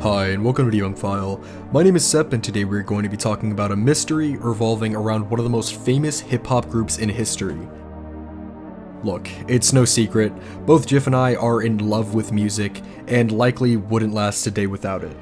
Hi, and welcome to Debunk File. My name is Sep, and today we're going to be talking about a mystery revolving around one of the most famous hip-hop groups in history. Look, it's no secret, both Jiff and I are in love with music, and likely wouldn't last a day without it.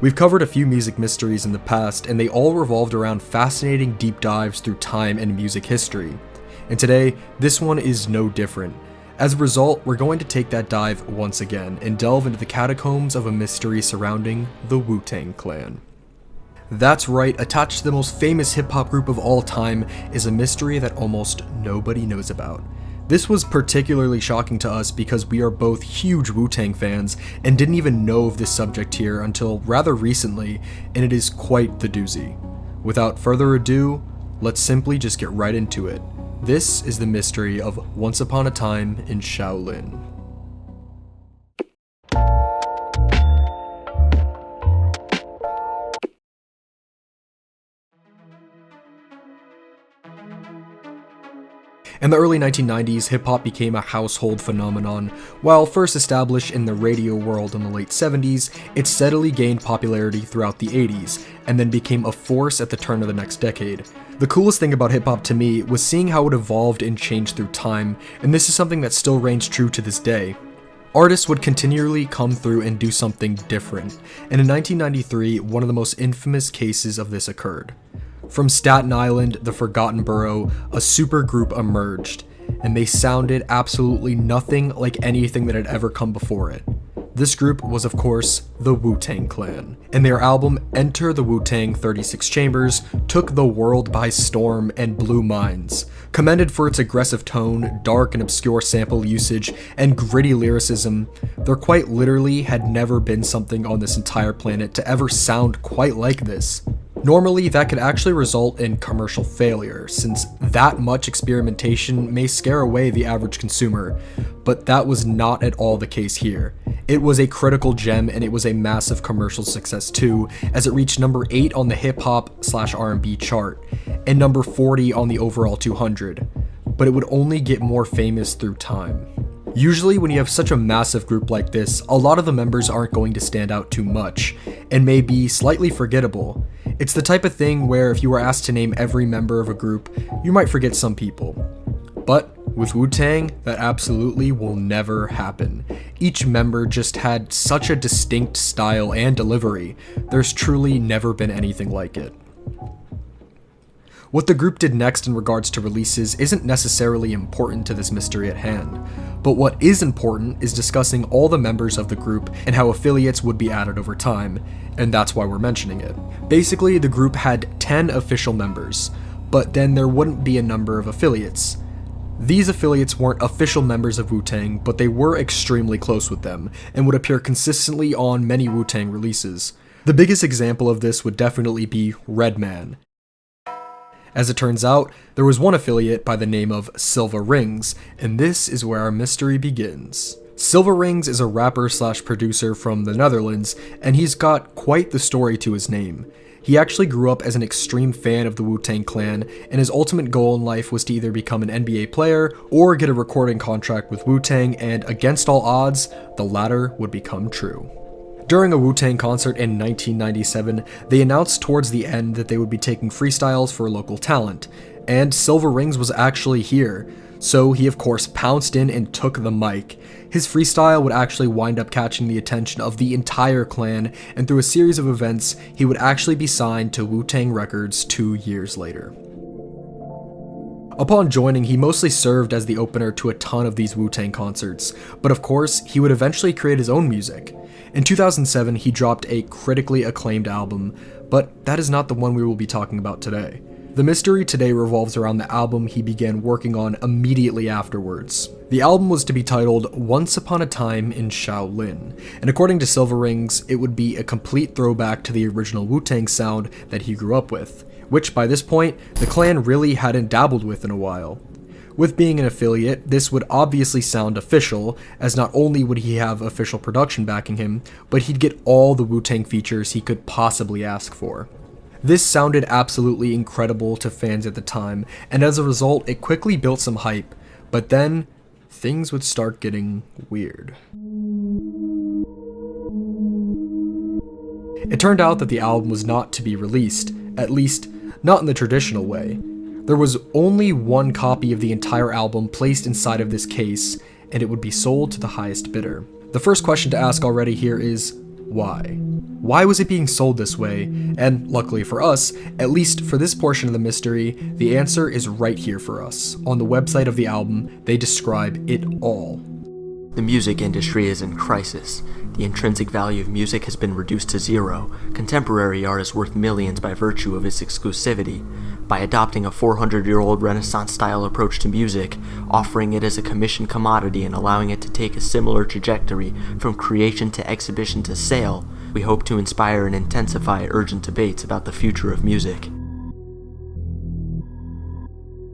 We've covered a few music mysteries in the past, and they all revolved around fascinating deep dives through time and music history. And today, this one is no different. As a result, we're going to take that dive once again and delve into the catacombs of a mystery surrounding the Wu Tang Clan. That's right, attached to the most famous hip-hop group of all time is a mystery that almost nobody knows about. This was particularly shocking to us because we are both huge Wu Tang fans and didn't even know of this subject here until rather recently, and it is quite the doozy. Without further ado, let's simply just get right into it. This is the mystery of Once Upon a Time in Shaolin. In the early 1990s, hip-hop became a household phenomenon. While first established in the radio world in the late 70s, it steadily gained popularity throughout the 80s, and then became a force at the turn of the next decade. The coolest thing about hip-hop to me was seeing how it evolved and changed through time, and this is something that still reigns true to this day. Artists would continually come through and do something different, and in 1993, one of the most infamous cases of this occurred. From Staten Island, the Forgotten Borough, a supergroup emerged, and they sounded absolutely nothing like anything that had ever come before it. This group was, of course, the Wu Tang Clan, and their album Enter the Wu Tang 36 Chambers took the world by storm and blew minds. Commended for its aggressive tone, dark and obscure sample usage, and gritty lyricism, there quite literally had never been something on this entire planet to ever sound quite like this. Normally, that could actually result in commercial failure, since that much experimentation may scare away the average consumer, but that was not at all the case here. It was a critical gem, and it was a massive commercial success too, as it reached number 8 on the hip-hop/R&B chart, and number 40 on the overall 200, but it would only get more famous through time. Usually when you have such a massive group like this, a lot of the members aren't going to stand out too much, and may be slightly forgettable. It's the type of thing where if you were asked to name every member of a group, you might forget some people. But with Wu Tang, that absolutely will never happen. Each member just had such a distinct style and delivery, there's truly never been anything like it. What the group did next in regards to releases isn't necessarily important to this mystery at hand, but what is important is discussing all the members of the group and how affiliates would be added over time, and that's why we're mentioning it. Basically, the group had 10 official members, but then there wouldn't be a number of affiliates. These affiliates weren't official members of Wu Tang, but they were extremely close with them, and would appear consistently on many Wu Tang releases. The biggest example of this would definitely be Redman. As it turns out, there was one affiliate by the name of Silva Rings, and this is where our mystery begins. Silva Rings is a rapper/producer from the Netherlands, and he's got quite the story to his name. He actually grew up as an extreme fan of the Wu Tang Clan, and his ultimate goal in life was to either become an NBA player or get a recording contract with Wu Tang, and against all odds, the latter would become true. During a Wu Tang concert in 1997, they announced towards the end that they would be taking freestyles for local talent, and Silva Rings was actually here, so he of course pounced in and took the mic. His freestyle would actually wind up catching the attention of the entire clan, and through a series of events, he would actually be signed to Wu Tang Records 2 years later. Upon joining, he mostly served as the opener to a ton of these Wu Tang concerts, but of course, he would eventually create his own music. In 2007, he dropped a critically acclaimed album, but that is not the one we will be talking about today. The mystery today revolves around the album he began working on immediately afterwards. The album was to be titled Once Upon a Time in Shaolin, and according to Silva Rings, it would be a complete throwback to the original Wu Tang sound that he grew up with, which by this point, the clan really hadn't dabbled with in a while. With being an affiliate, this would obviously sound official, as not only would he have official production backing him, but he'd get all the Wu Tang features he could possibly ask for. This sounded absolutely incredible to fans at the time, and as a result, it quickly built some hype, but then things would start getting weird. It turned out that the album was not to be released, at least not in the traditional way. There was only one copy of the entire album placed inside of this case, and it would be sold to the highest bidder. The first question to ask already here is, why? Why was it being sold this way? And luckily for us, at least for this portion of the mystery, the answer is right here for us. On the website of the album, they describe it all. The music industry is in crisis. The intrinsic value of music has been reduced to zero. Contemporary art is worth millions by virtue of its exclusivity. By adopting a 400-year-old Renaissance-style approach to music, offering it as a commissioned commodity and allowing it to take a similar trajectory from creation to exhibition to sale, we hope to inspire and intensify urgent debates about the future of music.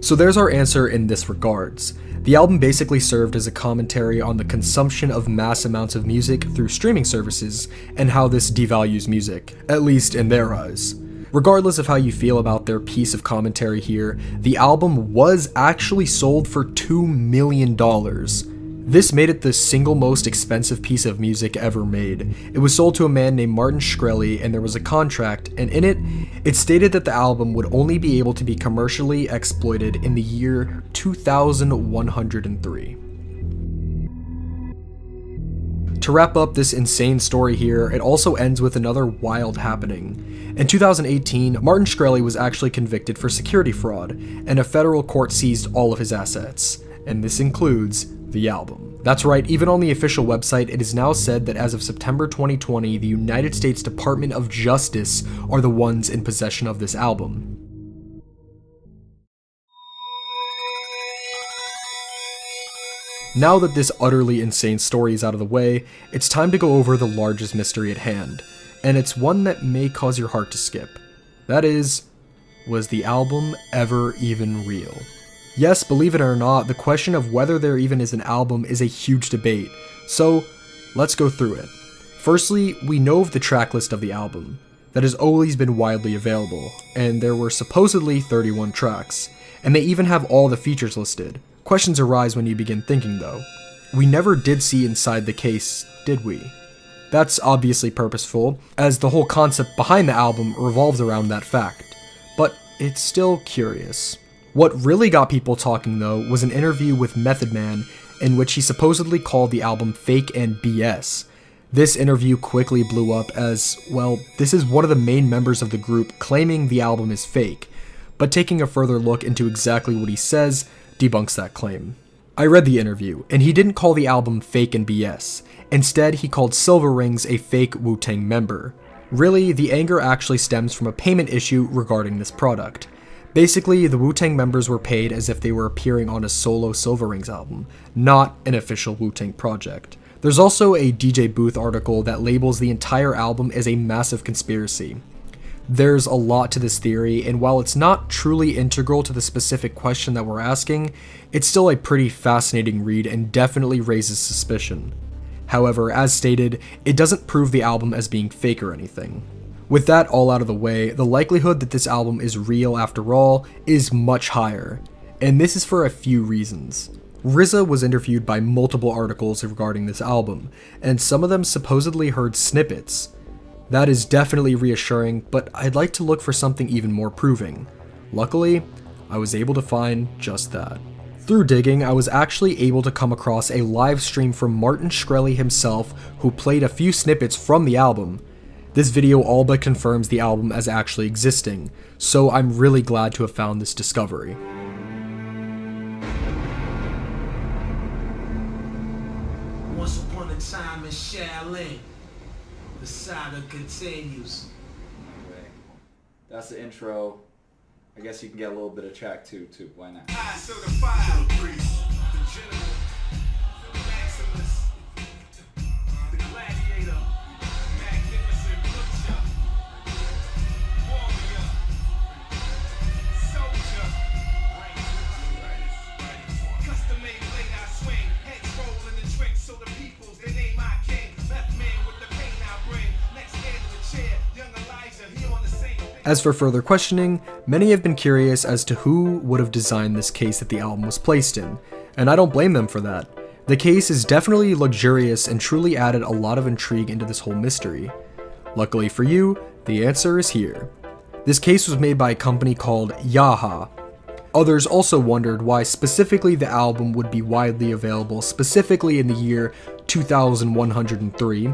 So there's our answer in this regards. The album basically served as a commentary on the consumption of mass amounts of music through streaming services and how this devalues music, at least in their eyes. Regardless of how you feel about their piece of commentary here, the album was actually sold for $2 million. This made it the single most expensive piece of music ever made. It was sold to a man named Martin Shkreli, and there was a contract, and in it, it stated that the album would only be able to be commercially exploited in the year 2103. To wrap up this insane story here, it also ends with another wild happening. In 2018, Martin Shkreli was actually convicted for security fraud, and a federal court seized all of his assets, and this includes the album. That's right, even on the official website, it is now said that as of September 2020, the United States Department of Justice are the ones in possession of this album. Now that this utterly insane story is out of the way, it's time to go over the largest mystery at hand, and it's one that may cause your heart to skip. That is, was the album ever even real? Yes, believe it or not, the question of whether there even is an album is a huge debate, so let's go through it. Firstly, we know of the track list of the album. That has always been widely available, and there were supposedly 31 tracks, and they even have all the features listed. Questions arise when you begin thinking though. We never did see inside the case, did we? That's obviously purposeful, as the whole concept behind the album revolves around that fact, but it's still curious. What really got people talking though was an interview with Method Man in which he supposedly called the album fake and BS. This interview quickly blew up as, well, this is one of the main members of the group claiming the album is fake, but taking a further look into exactly what he says debunks that claim. I read the interview, and he didn't call the album fake and BS. Instead, he called Silver Rings a fake Wu Tang member. Really, the anger actually stems from a payment issue regarding this product. Basically, the Wu Tang members were paid as if they were appearing on a solo Silver Rings album, not an official Wu Tang project. There's also a DJ Booth article that labels the entire album as a massive conspiracy. There's a lot to this theory, and while it's not truly integral to the specific question that we're asking, it's still a pretty fascinating read and definitely raises suspicion. However, as stated, it doesn't prove the album as being fake or anything. With that all out of the way, the likelihood that this album is real after all is much higher, and this is for a few reasons. RZA was interviewed by multiple articles regarding this album, and some of them supposedly heard snippets. That is definitely reassuring, but I'd like to look for something even more proving. Luckily, I was able to find just that. Through digging, I was actually able to come across a live stream from Martin Shkreli himself, who played a few snippets from the album. This video all but confirms the album as actually existing, so I'm really glad to have found this discovery. Once upon a time in Shaolin, the saga continues. Anyway, that's the intro. I guess you can get a little bit of track 2 too. Why not? I certified priest, the general, the maximus, the gladiator, magnificent butcher, warrior, soldier, custom-made blade I swing, heads roll in the trick, so the people's they name I king, left man with the pain I bring, next head in the chair, young Elijah, he on the same. As for further questioning, many have been curious as to who would have designed this case that the album was placed in, and I don't blame them for that. The case is definitely luxurious and truly added a lot of intrigue into this whole mystery. Luckily for you, the answer is here. This case was made by a company called Yaha. Others also wondered why specifically the album would be widely available specifically in the year 2103,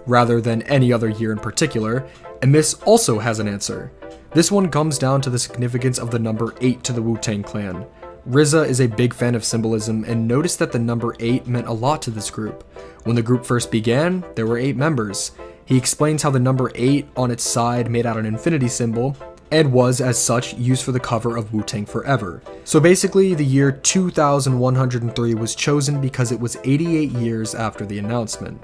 rather than any other year in particular, and this also has an answer. This one comes down to the significance of the number 8 to the Wu Tang Clan. RZA is a big fan of symbolism and noticed that the number 8 meant a lot to this group. When the group first began, there were 8 members. He explains how the number 8 on its side made out an infinity symbol, and was, as such, used for the cover of Wu Tang Forever. So basically, the year 2103 was chosen because it was 88 years after the announcement.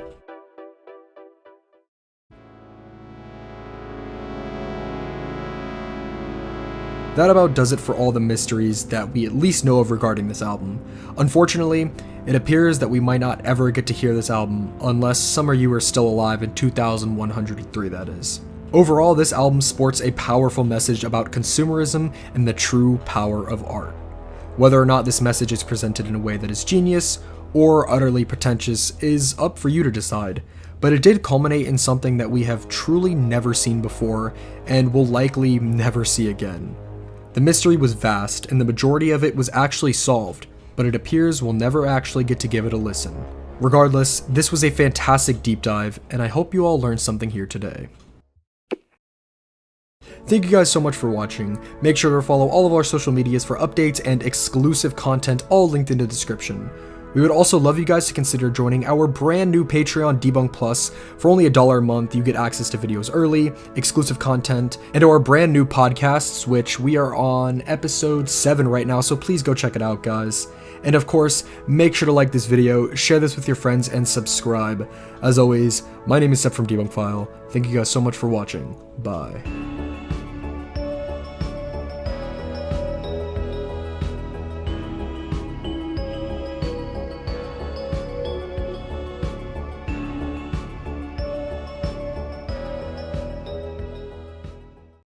That about does it for all the mysteries that we at least know of regarding this album. Unfortunately, it appears that we might not ever get to hear this album, unless some of you are still alive in 2103, that is. Overall, this album sports a powerful message about consumerism and the true power of art. Whether or not this message is presented in a way that is genius or utterly pretentious is up for you to decide, but it did culminate in something that we have truly never seen before and will likely never see again. The mystery was vast, and the majority of it was actually solved, but it appears we'll never actually get to give it a listen. Regardless, this was a fantastic deep dive, and I hope you all learned something here today. Thank you guys so much for watching. Make sure to follow all of our social medias for updates and exclusive content, all linked in the description. We would also love you guys to consider joining our brand new Patreon Debunk Plus. For only $1 a month, you get access to videos early, exclusive content, and our brand new podcasts, which we are on episode 7 right now, so please go check it out, guys. And of course, make sure to like this video, share this with your friends, and subscribe. As always, my name is Seth from Debunk File. Thank you guys so much for watching. Bye.